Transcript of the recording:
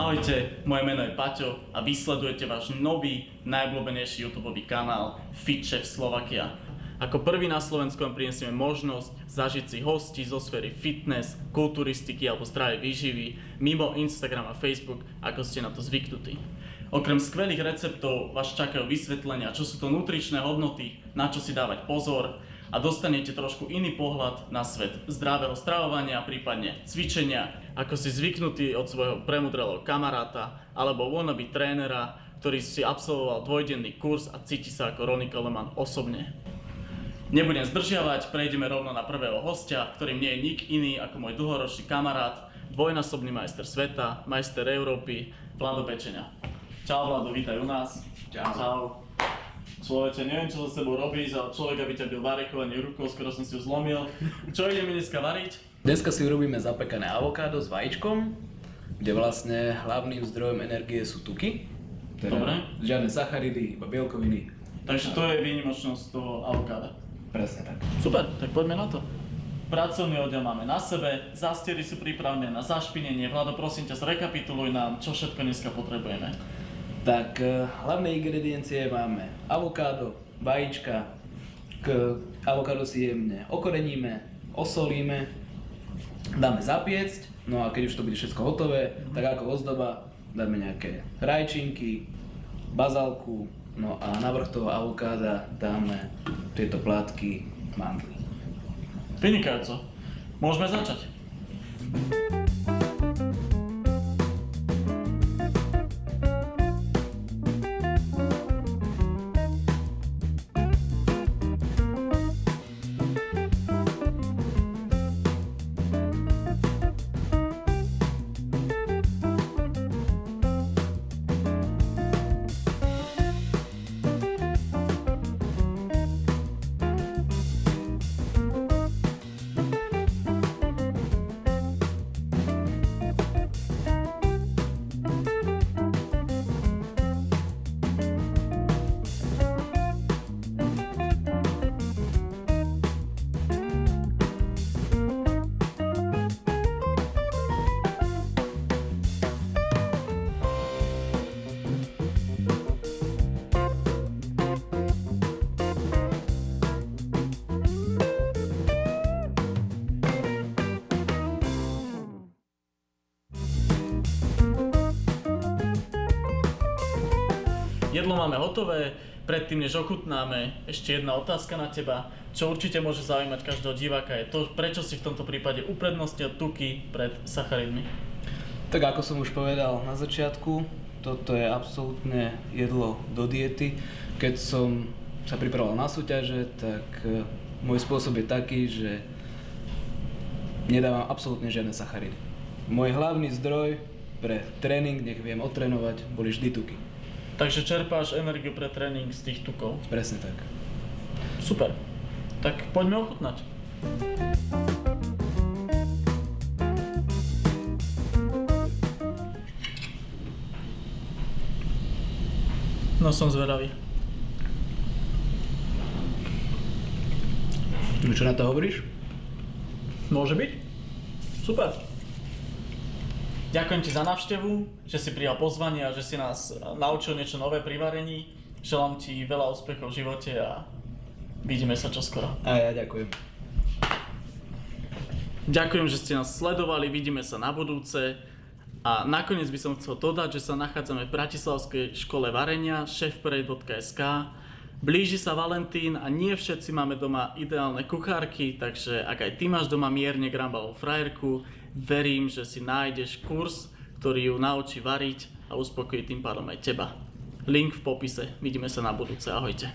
Ahojte, moje meno je Paťo a vysledujete váš nový, najobľúbenejší YouTube kanál FitChef Slovakia. Ako prvý na Slovensku vám prinesieme možnosť zažiť si hostí zo sféry fitness, kulturistiky alebo zdravej výživy mimo Instagram a Facebook, ako ste na to zvyknutí. Okrem skvelých receptov vás čakajú vysvetlenia, čo sú to nutričné hodnoty, na čo si dávať pozor a dostanete trošku iný pohľad na svet zdravého stravovania, prípadne cvičenia, ako si zvyknutí od svojho premudrelého kamaráta alebo wannabe trénera, ktorý si absolvoval dvojdenný kurz a cíti sa ako Ronnie Coleman osobne. Nebudem zdržiavať, prejdeme rovno na prvého hostia, ktorým nie je nik iný ako môj dlhoročný kamarát, dvojnásobný majster sveta, majster Európy, Vlado Pečeňa. Čau Vlado, vítaj u nás. Čau. Človeče, neviem čo so sebou robíš, ale človek, aby ťa byl varekovaný rukou, skoro som si ju zlomil. Čo ideme dneska variť? Dneska si urobíme zapekané avokádo s vajíčkom, kde vlastne hlavným zdrojom energie sú tuky. Dobre. Žiadne sacharidy, iba bielkoviny. Takže to je výnimočnosť toho avokáda. Presne tak. Super, tak poďme na to. Pracovný oddel máme na sebe, zástiery sú pripravené na zašpinenie. Vlado, prosím ťa, zrekapituluj nám, čo všetko dneska potrebujeme. Tak hlavné ingrediencie máme avokádo, vajíčka, k avokádo si jemne okoreníme, osolíme, dáme zapiecť, no a keď už to bude všetko hotové, tak ako ozdoba dáme nejaké rajčinky, bazálku, no a na vrch toho avokáda dáme tieto plátky mandly. Vynikajúco. Môžeme začať. Jedlo máme hotové, predtým než ochutnáme, ešte jedna otázka na teba. Čo určite môže zaujímať každého diváka je to, prečo si v tomto prípade uprednostnil tuky pred sacharidmi. Tak ako som už povedal na začiatku, toto je absolútne jedlo do diety. Keď som sa pripravoval na súťaže, tak môj spôsob je taký, že nedávam absolútne žiadne sacharidy. Môj hlavný zdroj pre tréning, nech viem otrénovať, boli vždy tuky. Takže čerpáš energiu pre tréning z tých tukov? Presne tak. Super. Tak poďme ochutnať. No som zvedavý. Čo na to hovoríš? Môže byť? Super. Ďakujem ti za návštevu, že si prijal pozvanie a že si nás naučil niečo nové pri varení. Želám ti veľa úspechov v živote a vidíme sa čoskoro. A ja ďakujem. Ďakujem, že ste nás sledovali, vidíme sa na budúce. A nakoniec by som chcel dodať, že sa nachádzame v Bratislavskej škole varenia chefparade.sk. Blíži sa Valentín a nie všetci máme doma ideálne kuchárky, takže ak aj ty máš doma mierne grambalovú frajerku, verím, že si nájdeš kurz, ktorý ju naučí variť a uspokojí tým pádom aj teba. Link v popise, vidíme sa na budúce, ahojte.